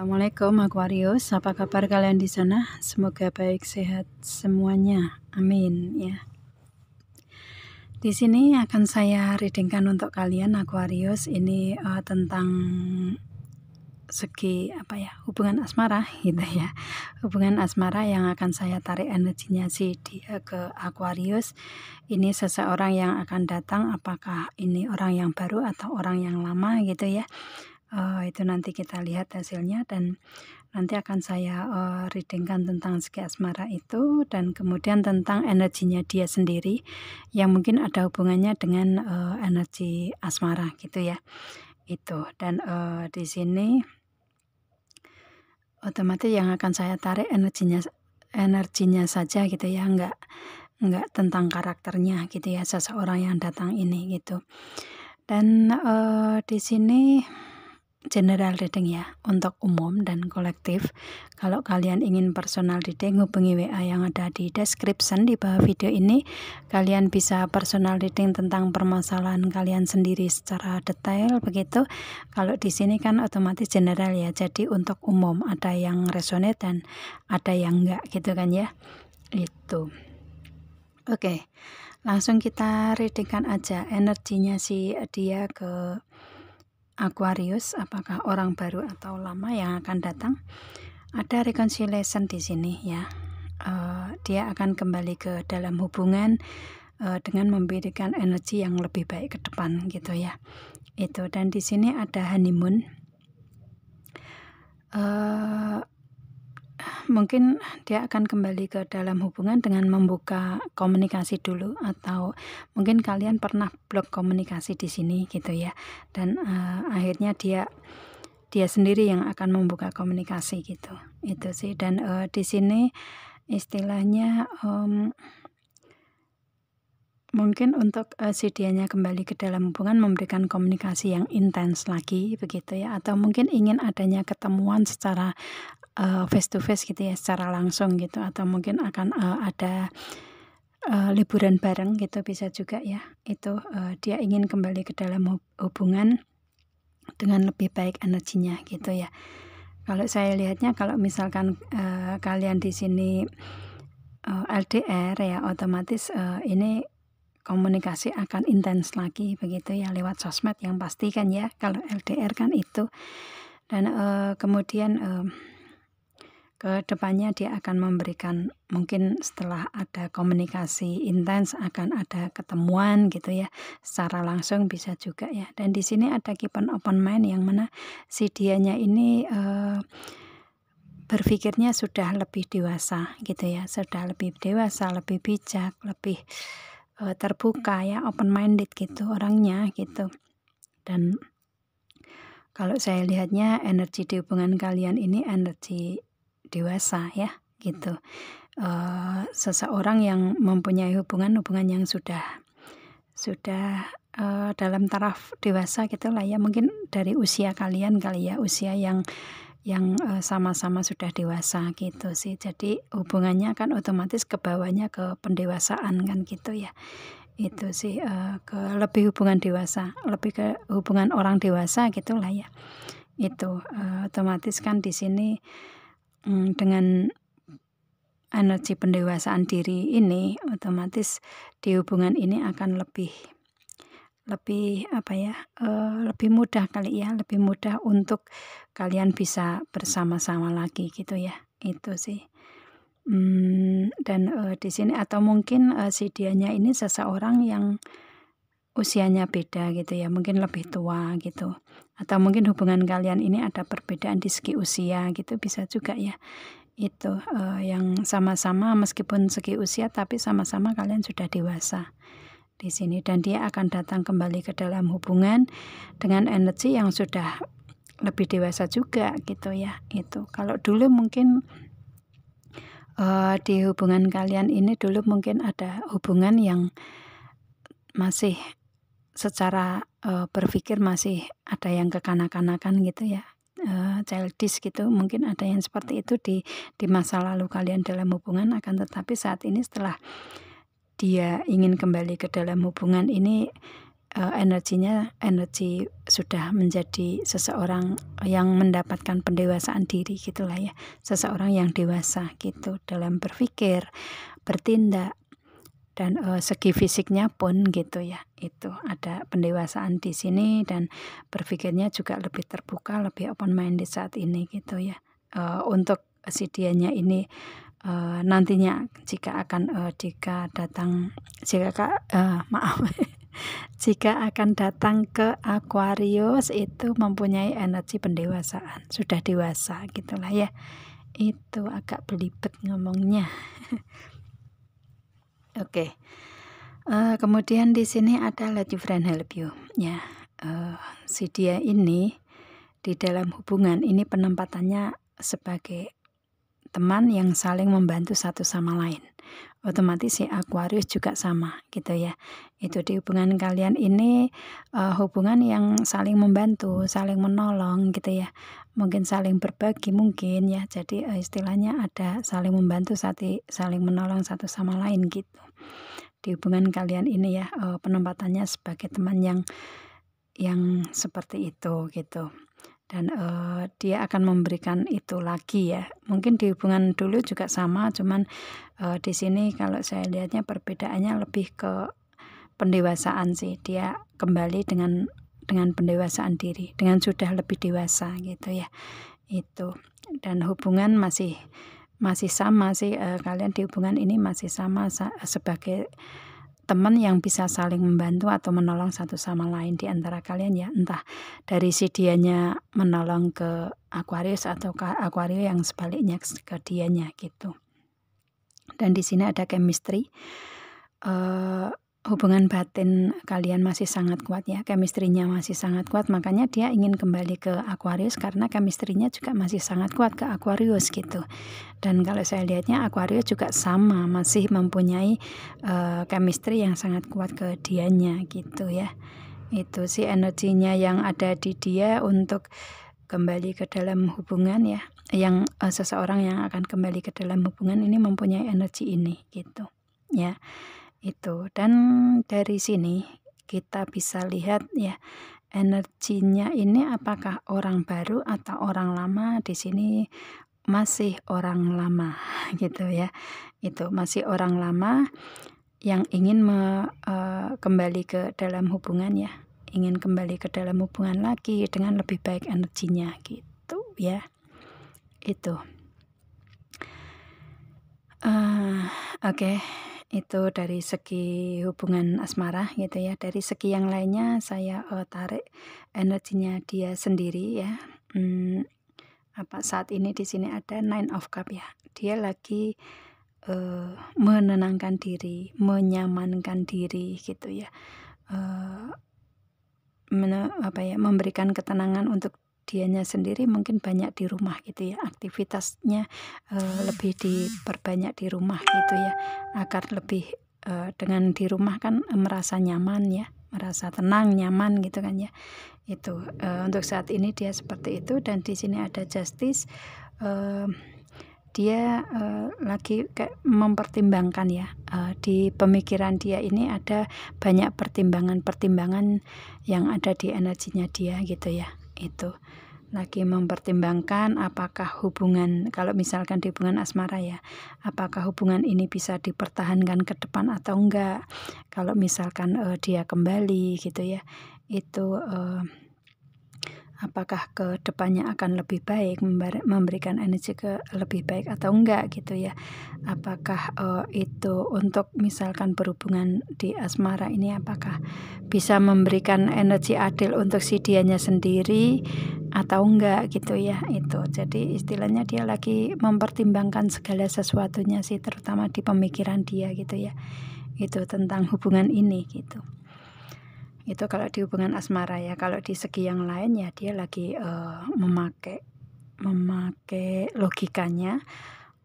Assalamualaikum Aquarius, apa kabar kalian di sana? Semoga baik, sehat semuanya. Amin ya. Di sini akan saya readingkan untuk kalian Aquarius ini tentang segi hubungan asmara gitu ya. Hubungan asmara yang akan saya tarik energinya si dia ke Aquarius. Ini seseorang yang akan datang, apakah ini orang yang baru atau orang yang lama gitu ya. Itu nanti kita lihat hasilnya, dan nanti akan saya readingkan tentang segi asmara itu, dan kemudian tentang energinya dia sendiri yang mungkin ada hubungannya dengan energi asmara gitu ya. Itu, dan di sini otomatis yang akan saya tarik energinya saja gitu ya, enggak tentang karakternya gitu ya, seseorang yang datang ini gitu. Dan di sini general reading ya, untuk umum dan kolektif. Kalau kalian ingin personal reading, hubungi WA yang ada di description di bawah video ini. Kalian bisa personal reading tentang permasalahan kalian sendiri secara detail begitu. Kalau di sini kan otomatis general ya, jadi untuk umum, ada yang resonate dan ada yang enggak gitu kan ya. Itu. Oke. Langsung kita readingkan aja energinya si dia ke Aquarius, apakah orang baru atau lama yang akan datang. Ada reconciliation di sini ya. Dia akan kembali ke dalam hubungan dengan memberikan energi yang lebih baik ke depan gitu ya. Itu, dan di sini ada honeymoon. Mungkin dia akan kembali ke dalam hubungan dengan membuka komunikasi dulu, atau mungkin kalian pernah blok komunikasi di sini gitu ya, dan akhirnya dia sendiri yang akan membuka komunikasi gitu. Itu sih, dan di sini istilahnya mungkin untuk si dianya kembali ke dalam hubungan memberikan komunikasi yang intens lagi begitu ya, atau mungkin ingin adanya ketemuan secara face to face gitu ya, secara langsung gitu, atau mungkin akan ada liburan bareng gitu, bisa juga ya. Itu dia ingin kembali ke dalam hubungan dengan lebih baik energinya gitu ya. Kalau saya lihatnya, kalau misalkan kalian di sini LDR ya, otomatis ini komunikasi akan intens lagi begitu ya, lewat sosmed yang pasti kan ya, kalau LDR kan itu. Dan kemudian ke depannya dia akan memberikan, mungkin setelah ada komunikasi intens akan ada ketemuan gitu ya, secara langsung bisa juga ya. Dan di sini ada keep an open mind, yang mana si dianya ini berpikirnya sudah lebih dewasa gitu ya, sudah lebih dewasa, lebih bijak, lebih terbuka ya, open minded gitu orangnya gitu. Dan kalau saya lihatnya energi di hubungan kalian ini energi dewasa ya gitu. Seseorang yang mempunyai hubungan yang sudah dalam taraf dewasa gitulah ya, mungkin dari usia kalian kali ya, usia yang sama-sama sudah dewasa gitu sih. Jadi hubungannya kan otomatis ke bawahnya ke pendewasaan kan gitu ya. Itu sih ke lebih hubungan dewasa, lebih ke hubungan orang dewasa gitulah ya. Itu otomatis kan di sini dengan energi pendewasaan diri ini, otomatis di hubungan ini akan lebih lebih mudah kali ya, lebih mudah untuk kalian bisa bersama-sama lagi gitu ya. Itu sih. Dan di sini, atau mungkin si dianya ini seseorang yang usianya beda gitu ya, mungkin lebih tua gitu, atau mungkin hubungan kalian ini ada perbedaan di segi usia gitu, bisa juga ya. Itu yang sama-sama meskipun segi usia tapi sama-sama kalian sudah dewasa di sini, dan dia akan datang kembali ke dalam hubungan dengan energi yang sudah lebih dewasa juga gitu ya. Itu kalau dulu mungkin di hubungan kalian ini dulu mungkin ada hubungan yang masih secara berpikir masih ada yang kekanak-kanakan gitu ya, childish gitu, mungkin ada yang seperti itu di masa lalu kalian dalam hubungan. Akan tetapi saat ini setelah dia ingin kembali ke dalam hubungan ini, energi sudah menjadi seseorang yang mendapatkan pendewasaan diri gitulah ya, seseorang yang dewasa gitu dalam berpikir, bertindak, dan segi fisiknya pun gitu ya, itu ada pendewasaan di sini dan berpikirnya juga lebih terbuka, lebih open minded saat ini gitu ya. Untuk si dianya ini nantinya jika akan datang ke Aquarius itu mempunyai energi pendewasaan, sudah dewasa gitulah ya. Itu agak belibet ngomongnya. Oke. Kemudian di sini ada let your friend help you ya. Si dia ini di dalam hubungan ini penempatannya sebagai teman yang saling membantu satu sama lain. Otomatis si Aquarius juga sama gitu ya. Itu di hubungan kalian ini hubungan yang saling membantu, saling menolong gitu ya. Mungkin saling berbagi mungkin ya. Jadi istilahnya ada saling membantu, saling menolong satu sama lain gitu. Di hubungan kalian ini ya, penempatannya sebagai teman yang seperti itu gitu. Dan dia akan memberikan itu lagi ya. Mungkin di hubungan dulu juga sama, cuman di sini kalau saya lihatnya perbedaannya lebih ke pendewasaan sih. Dia kembali dengan pendewasaan diri, dengan sudah lebih dewasa gitu ya. Itu. Dan hubungan masih sama sih, kalian di hubungan ini masih sama sebagai teman yang bisa saling membantu atau menolong satu sama lain di antara kalian ya, entah dari si dianya menolong ke Aquarius atau ke Aquarius yang sebaliknya ke dianya gitu. Dan di sini ada chemistry, hubungan batin kalian masih sangat kuat ya, chemistry-nya masih sangat kuat, makanya dia ingin kembali ke Aquarius karena chemistry-nya juga masih sangat kuat ke Aquarius gitu. Dan kalau saya lihatnya Aquarius juga sama, masih mempunyai chemistry yang sangat kuat ke dianya gitu ya. Itu sih energinya yang ada di dia untuk kembali ke dalam hubungan ya, yang seseorang yang akan kembali ke dalam hubungan ini mempunyai energi ini gitu ya. Itu. Dan dari sini kita bisa lihat ya, energinya ini apakah orang baru atau orang lama. Di sini masih orang lama gitu ya. Itu masih orang lama yang ingin kembali ke dalam hubungan ya, ingin kembali ke dalam hubungan lagi dengan lebih baik energinya gitu ya. Itu oke. Itu dari segi hubungan asmara gitu ya. Dari segi yang lainnya saya tarik energinya dia sendiri ya. Saat ini di sini ada Nine of Cups ya. Dia lagi menenangkan diri, menyamankan diri gitu ya. Memberikan ketenangan untuk dianya sendiri, mungkin banyak di rumah gitu ya, aktivitasnya lebih diperbanyak di rumah gitu ya, agar lebih dengan di rumah kan merasa nyaman ya, merasa tenang, nyaman gitu kan ya. Itu untuk saat ini dia seperti itu. Dan di sini ada Justice, dia lagi kayak mempertimbangkan ya, di pemikiran dia ini ada banyak pertimbangan yang ada di energinya dia gitu ya. Itu lagi mempertimbangkan apakah hubungan, kalau misalkan di hubungan asmara ya, apakah hubungan ini bisa dipertahankan ke depan atau enggak. Kalau misalkan dia kembali gitu ya, itu apakah ke depannya akan lebih baik, memberikan energi ke lebih baik atau enggak gitu ya. Apakah itu untuk misalkan berhubungan di asmara ini, apakah bisa memberikan energi adil untuk si dianya sendiri atau enggak gitu ya. Itu jadi istilahnya dia lagi mempertimbangkan segala sesuatunya sih, terutama di pemikiran dia gitu ya. Itu tentang hubungan ini gitu. Itu kalau di hubungan asmara ya. Kalau di segi yang lain ya, dia lagi memakai logikanya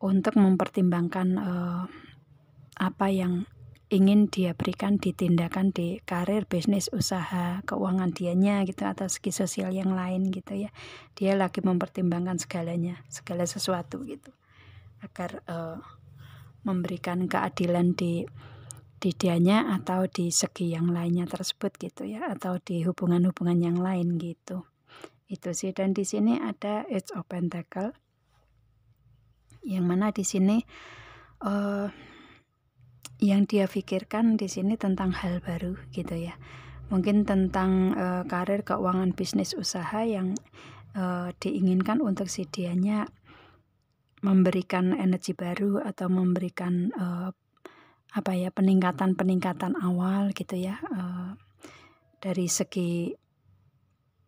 untuk mempertimbangkan apa yang ingin dia berikan di tindakan di karir, bisnis, usaha, keuangan dianya gitu, atau segi sosial yang lain gitu ya. Dia lagi mempertimbangkan segalanya, segala sesuatu gitu, agar memberikan keadilan di di dianya atau di segi yang lainnya tersebut gitu ya, atau di hubungan-hubungan yang lain gitu. Itu sih. Dan di sini ada Ace of Pentacle, yang mana di sini yang dia pikirkan di sini tentang hal baru gitu ya. Mungkin tentang karir, keuangan, bisnis, usaha yang diinginkan untuk si dianya memberikan energi baru atau memberikan peningkatan awal gitu ya, dari segi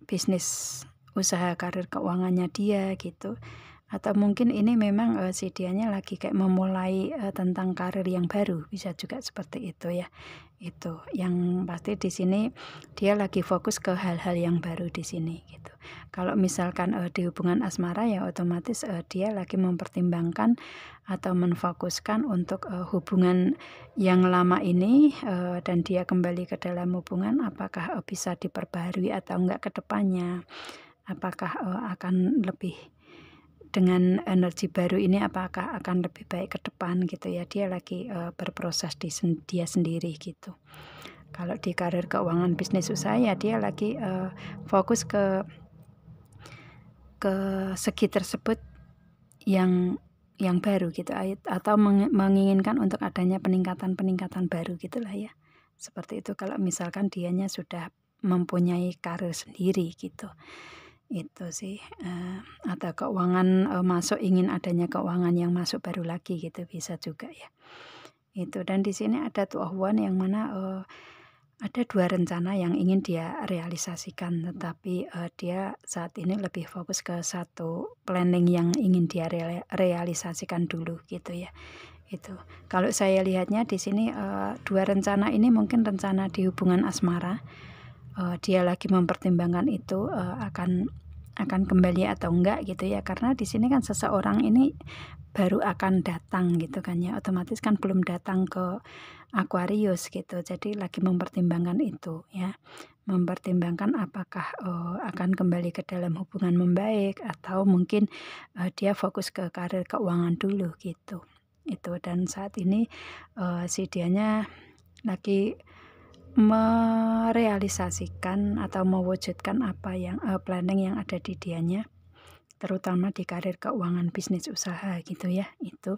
bisnis, usaha, karir, keuangannya dia gitu. Atau mungkin ini memang si dianya lagi kayak memulai tentang karir yang baru, bisa juga seperti itu ya. Itu yang pasti di sini dia lagi fokus ke hal-hal yang baru di sini gitu. Kalau misalkan di hubungan asmara ya otomatis dia lagi mempertimbangkan atau menfokuskan untuk hubungan yang lama ini, dan dia kembali ke dalam hubungan apakah bisa diperbarui atau enggak ke depannya. Apakah akan lebih dengan energi baru ini, apakah akan lebih baik ke depan gitu ya. Dia lagi berproses di dia sendiri gitu. Kalau di karir, keuangan, bisnis, usaha ya dia lagi fokus ke segi tersebut yang baru gitu, atau menginginkan untuk adanya peningkatan baru gitulah ya. Seperti itu kalau misalkan dianya sudah mempunyai karir sendiri gitu. Itu sih. Atau keuangan ingin adanya keuangan yang masuk baru lagi gitu, bisa juga ya. Itu. Dan di sini ada Two of Wands yang mana ada 2 rencana yang ingin dia realisasikan, tetapi dia saat ini lebih fokus ke satu planning yang ingin dia realisasikan dulu gitu ya. Itu. Kalau saya lihatnya di sini 2 rencana ini mungkin rencana di hubungan asmara. Dia lagi mempertimbangkan itu akan kembali atau enggak gitu ya, karena di sini kan seseorang ini baru akan datang gitu kan ya, otomatis kan belum datang ke Aquarius gitu, jadi lagi mempertimbangkan itu ya, mempertimbangkan apakah akan kembali ke dalam hubungan membaik atau mungkin dia fokus ke karir, keuangan dulu gitu. Itu. Dan saat ini si dianya lagi merealisasikan atau mewujudkan apa yang planning yang ada di dianya, terutama di karir, keuangan, bisnis, usaha gitu ya. Itu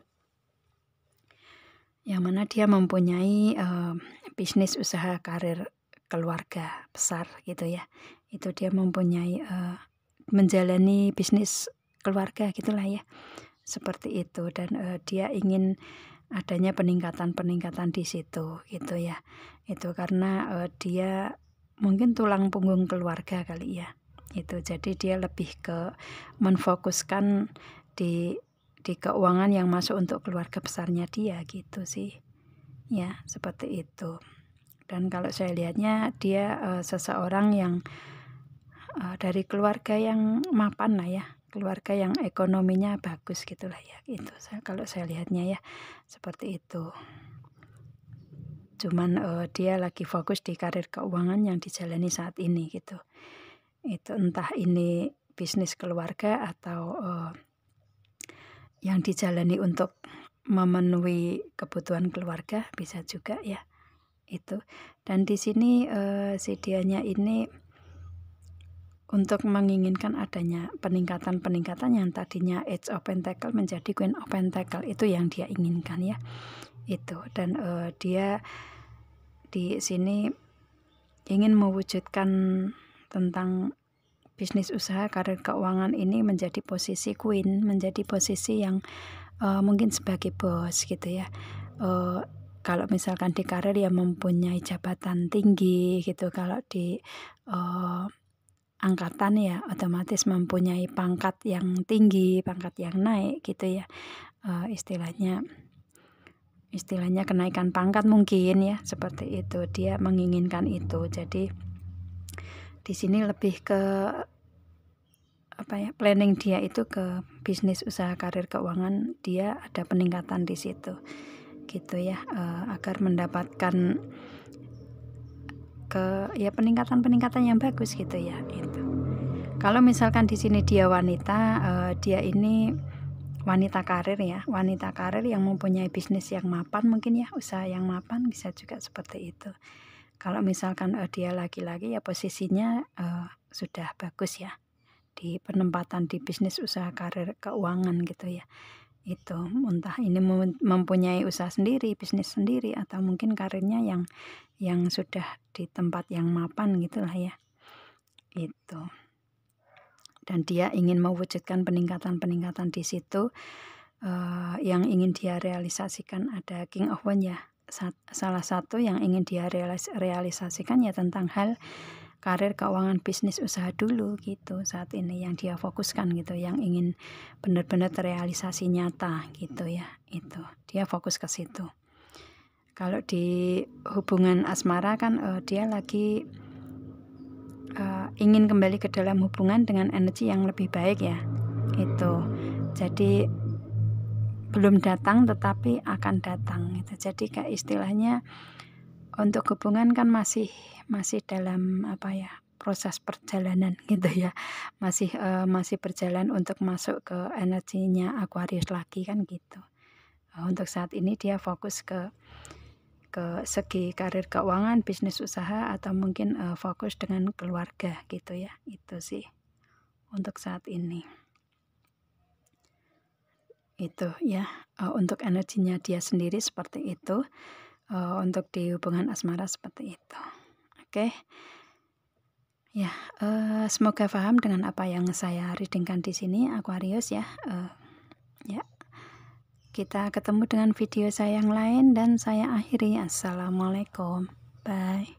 yang mana dia mempunyai bisnis, usaha, karir, keluarga besar gitu ya. Itu dia mempunyai menjalani bisnis keluarga gitulah ya, seperti itu. Dan dia ingin adanya peningkatan di situ gitu ya. Itu karena dia mungkin tulang punggung keluarga kali ya. Itu. Jadi dia lebih ke menfokuskan di keuangan yang masuk untuk keluarga besarnya dia gitu sih. Ya, seperti itu. Dan kalau saya lihatnya dia seseorang yang dari keluarga yang mapan lah ya, keluarga yang ekonominya bagus gitulah ya. Itu kalau saya lihatnya ya, seperti itu. Cuman dia lagi fokus di karir keuangan yang dijalani saat ini gitu. Itu entah ini bisnis keluarga atau yang dijalani untuk memenuhi kebutuhan keluarga, bisa juga ya. Itu. Dan di sini si dianya ini untuk menginginkan adanya peningkatan yang tadinya Age of Pentacle menjadi Queen of Pentacle, itu yang dia inginkan ya. Itu. Dan dia di sini ingin mewujudkan tentang bisnis, usaha, karir, keuangan ini menjadi posisi queen, menjadi posisi yang mungkin sebagai bos gitu ya. Kalau misalkan di karir ya mempunyai jabatan tinggi gitu, kalau di angkatan ya otomatis mempunyai pangkat yang tinggi, pangkat yang naik gitu ya. Istilahnya kenaikan pangkat mungkin ya, seperti itu. Dia menginginkan itu. Jadi di sini lebih ke planning dia itu ke bisnis, usaha, karir, keuangan, dia ada peningkatan di situ gitu ya, agar mendapatkan peningkatan yang bagus gitu ya. Itu. Kalau misalkan di sini dia wanita, dia ini wanita karir ya, wanita karir yang mempunyai bisnis yang mapan mungkin ya, usaha yang mapan bisa juga seperti itu. Kalau misalkan dia laki-laki ya posisinya sudah bagus ya di penempatan di bisnis usaha karir keuangan gitu ya. Itu entah ini mempunyai usaha sendiri, bisnis sendiri, atau mungkin karirnya yang sudah di tempat yang mapan gitulah ya. Itu. Dan dia ingin mewujudkan peningkatan-peningkatan di situ yang ingin dia realisasikan. Ada King of Wands ya, salah satu yang ingin dia realisasikan ya tentang hal karir, keuangan, bisnis, usaha dulu gitu saat ini yang dia fokuskan gitu, yang ingin benar-benar terrealisasi nyata gitu ya. Itu dia fokus ke situ. Kalau di hubungan asmara kan dia lagi ingin kembali ke dalam hubungan dengan energi yang lebih baik ya. Itu jadi belum datang tetapi akan datang gitu. Jadi kayak istilahnya untuk hubungan kan masih dalam proses perjalanan gitu ya, masih berjalan untuk masuk ke energinya Aquarius lagi kan gitu. Untuk saat ini dia fokus ke segi karir, keuangan, bisnis, usaha, atau mungkin fokus dengan keluarga gitu ya. Itu sih untuk saat ini. Itu ya, untuk energinya dia sendiri seperti itu, untuk di hubungan asmara seperti itu. Oke. Ya, semoga paham dengan apa yang saya readingkan di sini Aquarius ya. Ya. Kita ketemu dengan video saya yang lain dan saya akhiri. Assalamualaikum. Bye.